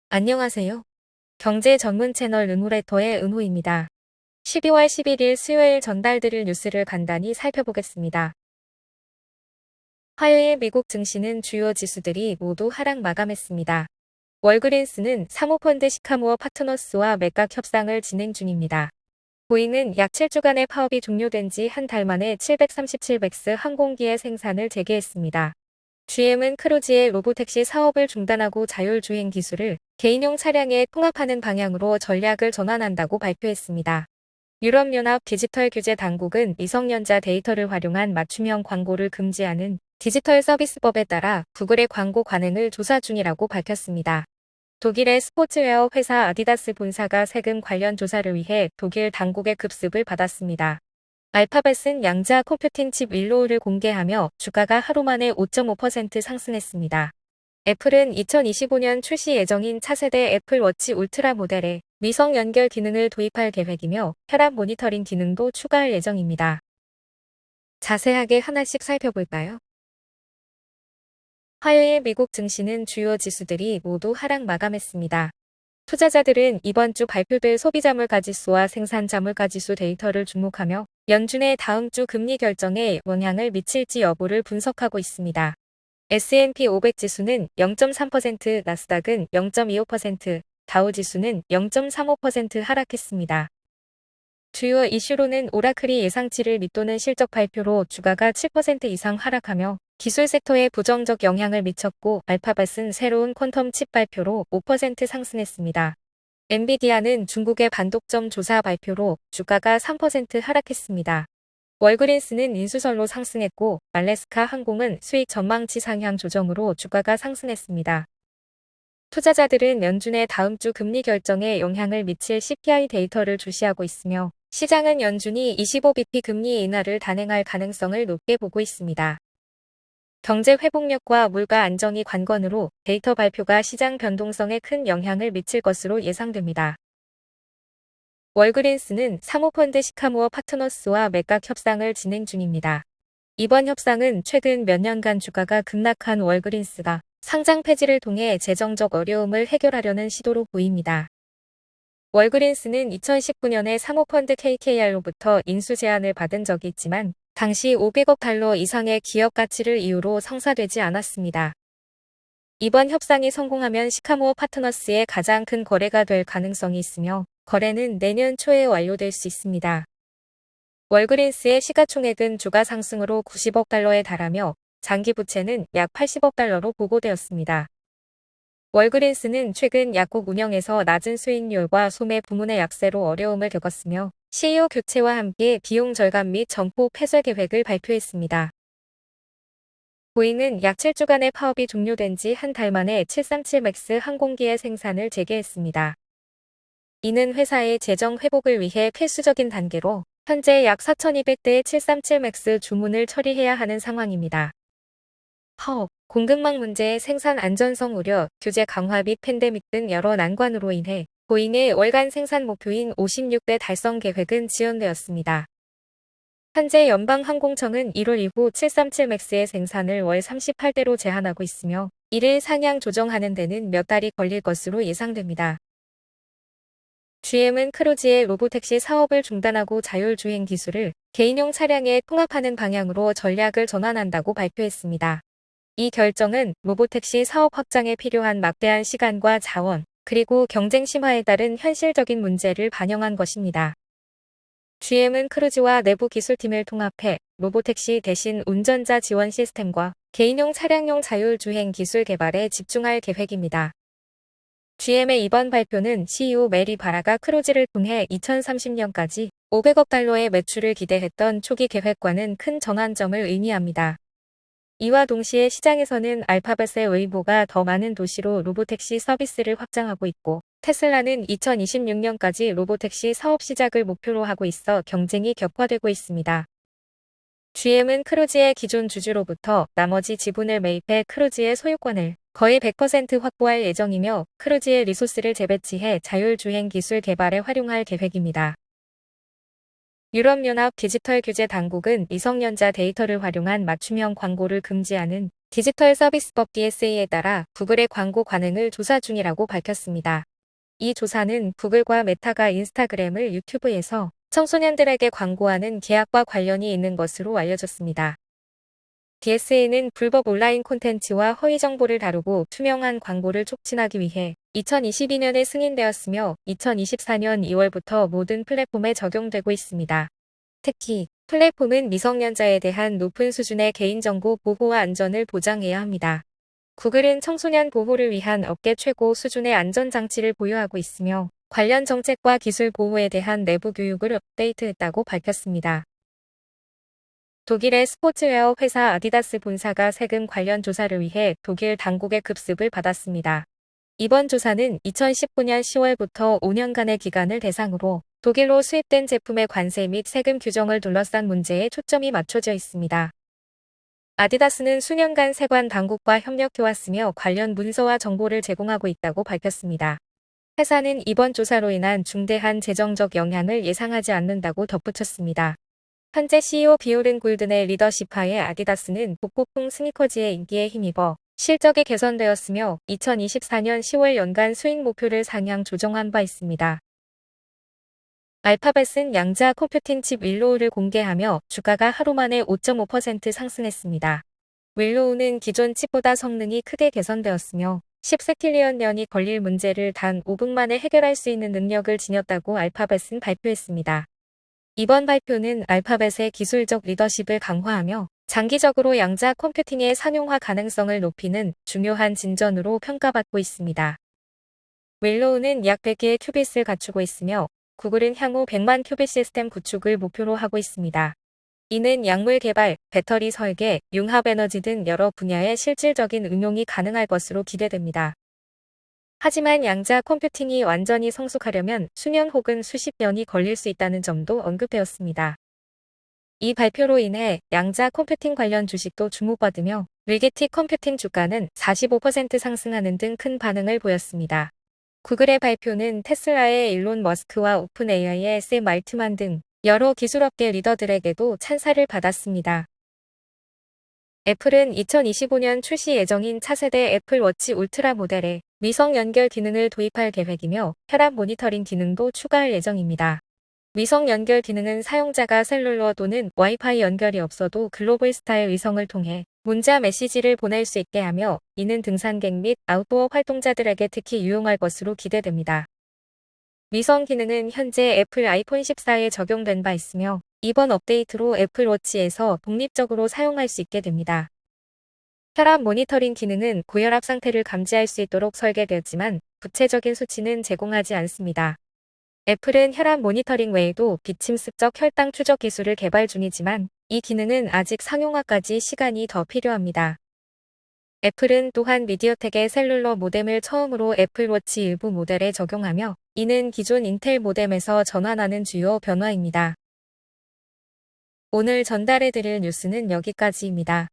안녕하세요. 경제 전문 채널 은호레터의 은호입니다. 12월 11일 수요일 전달드릴 뉴스를 간단히 살펴보겠습니다. 화요일 미국 증시는 주요 지수들이 모두 하락 마감했습니다. 월그린스는 사모펀드 시카모어 파트너스와 매각 협상을 진행 중입니다. 보잉은 약 7주간의 파업이 종료된 지 한 달 만에 737맥스 항공기의 생산을 재개했습니다. GM은 크루즈의 로보택시 사업을 중단하고 자율주행 기술을 개인용 차량에 통합하는 방향으로 전략을 전환한다고 발표했습니다. 유럽연합 디지털 규제 당국은 미성년자 데이터를 활용한 맞춤형 광고를 금지하는 디지털 서비스법에 따라 구글의 광고 관행을 조사 중이라고 밝혔습니다. 독일의 스포츠웨어 회사 아디다스 본사가 세금 관련 조사를 위해 독일 당국의 급습을 받았습니다. 알파벳은 양자 컴퓨팅 칩 윌로우를 공개하며 주가가 하루 만에 5.5% 상승했습니다. 애플은 2025년 출시 예정인 차세대 애플워치 울트라 모델에 위성 연결 기능을 도입할 계획이며 혈압 모니터링 기능도 추가할 예정입니다. 자세하게 하나씩 살펴볼까요? 화요일 미국 증시는 주요 지수들이 모두 하락 마감했습니다. 투자자들은 이번 주 발표될 소비자물 가지수와 생산자물 가지수 데이터를 주목하며 연준의 다음 주 금리 결정에 영향을 미칠지 여부를 분석하고 있습니다. S&P 500 지수는 0.3%, 나스닥은 0.25%, 다우 지수는 0.35% 하락했습니다. 주요 이슈로는 오라클이 예상치를 밑도는 실적 발표로 주가가 7% 이상 하락하며 기술 섹터에 부정적 영향을 미쳤고 알파벳은 새로운 퀀텀 칩 발표로 5% 상승했습니다. 엔비디아는 중국의 반독점 조사 발표로 주가가 3% 하락했습니다. 월그린스는 인수설로 상승했고 알래스카 항공은 수익 전망치 상향 조정으로 주가가 상승했습니다. 투자자들은 연준의 다음 주 금리 결정에 영향을 미칠 CPI 데이터를 주시하고 있으며 시장은 연준이 25bp 금리 인하를 단행할 가능성을 높게 보고 있습니다. 경제 회복력과 물가 안정이 관건으로 데이터 발표가 시장 변동성에 큰 영향을 미칠 것으로 예상됩니다. 월그린스는 사모펀드 시카모어 파트너스와 매각 협상을 진행 중입니다. 이번 협상은 최근 몇 년간 주가가 급락한 월그린스가 상장 폐지를 통해 재정적 어려움을 해결하려는 시도로 보입니다. 월그린스는 2019년에 사모펀드 KKR로부터 인수 제안을 받은 적이 있지만 당시 500억 달러 이상의 기업 가치를 이유로 성사되지 않았습니다. 이번 협상이 성공하면 시카모어 파트너스의 가장 큰 거래가 될 가능성이 있으며 거래는 내년 초에 완료될 수 있습니다. 월그린스의 시가총액은 주가 상승으로 90억 달러에 달하며 장기 부채는 약 80억 달러로 보고되었습니다. 월그린스는 최근 약국 운영에서 낮은 수익률과 소매 부문의 약세로 어려움을 겪었으며 CEO 교체와 함께 비용 절감 및 점포 폐쇄 계획을 발표했습니다. 보잉은 약 7주간의 파업이 종료된 지 한 달 만에 737맥스 항공기의 생산을 재개했습니다. 이는 회사의 재정 회복을 위해 필수적인 단계로 현재 약 4,200대의 737맥스 주문을 처리해야 하는 상황입니다. 파업, 공급망 문제, 생산 안전성 우려, 규제 강화 및 팬데믹 등 여러 난관으로 인해 보잉의 월간 생산 목표인 56대 달성 계획은 지연되었습니다. 현재 연방항공청은 1월 이후 737맥스의 생산을 월 38대로 제한하고 있으며 이를 상향 조정하는 데는 몇 달이 걸릴 것으로 예상됩니다. GM은 크루즈의 로보택시 사업을 중단하고 자율주행 기술을 개인용 차량에 통합하는 방향으로 전략을 전환한다고 발표했습니다. 이 결정은 로보택시 사업 확장에 필요한 막대한 시간과 자원, 그리고 경쟁 심화에 따른 현실적인 문제를 반영한 것입니다. GM은 크루즈와 내부 기술팀을 통합해 로보택시 대신 운전자 지원 시스템과 개인용 차량용 자율주행 기술 개발에 집중할 계획입니다. GM의 이번 발표는 CEO 메리 바라가 크루즈를 통해 2030년까지 500억 달러의 매출을 기대했던 초기 계획과는 큰 전환점을 의미합니다. 이와 동시에 시장에서는 알파벳의 웨이보가 더 많은 도시로 로보택시 서비스를 확장하고 있고 테슬라는 2026년까지 로보택시 사업 시작을 목표로 하고 있어 경쟁이 격화되고 있습니다. GM은 크루즈의 기존 주주로부터 나머지 지분을 매입해 크루즈의 소유권을 거의 100% 확보할 예정이며 크루즈의 리소스를 재배치해 자율주행 기술 개발에 활용할 계획입니다. 유럽연합 디지털 규제 당국은 미성년자 데이터를 활용한 맞춤형 광고를 금지하는 디지털 서비스법 DSA에 따라 구글의 광고 관행을 조사 중이라고 밝혔습니다. 이 조사는 구글과 메타가 인스타그램을 유튜브에서 청소년들에게 광고하는 계약과 관련이 있는 것으로 알려졌습니다. DSA는 불법 온라인 콘텐츠와 허위 정보를 다루고 투명한 광고를 촉진하기 위해 2022년에 승인되었으며 2024년 2월부터 모든 플랫폼에 적용되고 있습니다. 특히 플랫폼은 미성년자에 대한 높은 수준의 개인정보 보호와 안전을 보장해야 합니다. 구글은 청소년 보호를 위한 업계 최고 수준의 안전장치를 보유하고 있으며 관련 정책과 기술 보호에 대한 내부 교육을 업데이트했다고 밝혔습니다. 독일의 스포츠웨어 회사 아디다스 본사가 세금 관련 조사를 위해 독일 당국의 급습을 받았습니다. 이번 조사는 2019년 10월부터 5년간의 기간을 대상으로 독일로 수입된 제품의 관세 및 세금 규정을 둘러싼 문제에 초점이 맞춰져 있습니다. 아디다스는 수년간 세관 당국과 협력해왔으며 관련 문서와 정보를 제공하고 있다고 밝혔습니다. 회사는 이번 조사로 인한 중대한 재정적 영향을 예상하지 않는다고 덧붙였습니다. 현재 CEO 비오른 골든의 리더십하에 아디다스는 복고풍 스니커즈의 인기에 힘입어 실적이 개선되었으며 2024년 10월 연간 수익 목표를 상향 조정한 바 있습니다. 알파벳은 양자 컴퓨팅 칩 윌로우를 공개하며 주가가 하루 만에 5.5% 상승했습니다. 윌로우는 기존 칩보다 성능이 크게 개선되었으며 10세틸리언 년이 걸릴 문제를 단 5분 만에 해결할 수 있는 능력을 지녔다고 알파벳은 발표했습니다. 이번 발표는 알파벳의 기술적 리더십을 강화하며 장기적으로 양자 컴퓨팅의 상용화 가능성을 높이는 중요한 진전으로 평가받고 있습니다. 윌로우는 약 100개의 큐빗을 갖추고 있으며 구글은 향후 100만 큐빗 시스템 구축을 목표로 하고 있습니다. 이는 약물 개발, 배터리 설계, 융합 에너지 등 여러 분야의 실질적인 응용이 가능할 것으로 기대됩니다. 하지만 양자 컴퓨팅이 완전히 성숙하려면 수년 혹은 수십 년이 걸릴 수 있다는 점도 언급되었습니다. 이 발표로 인해 양자 컴퓨팅 관련 주식도 주목받으며 릴게티 컴퓨팅 주가는 45% 상승하는 등 큰 반응을 보였습니다. 구글의 발표는 테슬라의 일론 머스크와 오픈 AI의 샘 알트만 등 여러 기술업계 리더들에게도 찬사를 받았습니다. 애플은 2025년 출시 예정인 차세대 애플워치 울트라 모델에 위성 연결 기능을 도입할 계획이며 혈압 모니터링 기능도 추가할 예정입니다. 위성 연결 기능은 사용자가 셀룰러 또는 와이파이 연결이 없어도 글로벌 스타일 위성을 통해 문자 메시지를 보낼 수 있게 하며 이는 등산객 및 아웃도어 활동자들에게 특히 유용할 것으로 기대됩니다. 위성 기능은 현재 애플 아이폰 14에 적용된 바 있으며 이번 업데이트로 애플워치에서 독립적으로 사용할 수 있게 됩니다. 혈압 모니터링 기능은 고혈압 상태를 감지할 수 있도록 설계되었지만 구체적인 수치는 제공하지 않습니다. 애플은 혈압 모니터링 외에도 비침습적 혈당 추적 기술을 개발 중이지만 이 기능은 아직 상용화까지 시간이 더 필요합니다. 애플은 또한 미디어텍의 셀룰러 모뎀을 처음으로 애플워치 일부 모델에 적용하며 이는 기존 인텔 모뎀에서 전환하는 주요 변화입니다. 오늘 전달해드릴 뉴스는 여기까지입니다.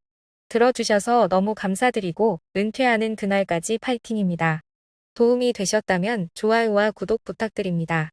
들어주셔서 너무 감사드리고 은퇴하는 그날까지 파이팅입니다. 도움이 되셨다면 좋아요와 구독 부탁드립니다.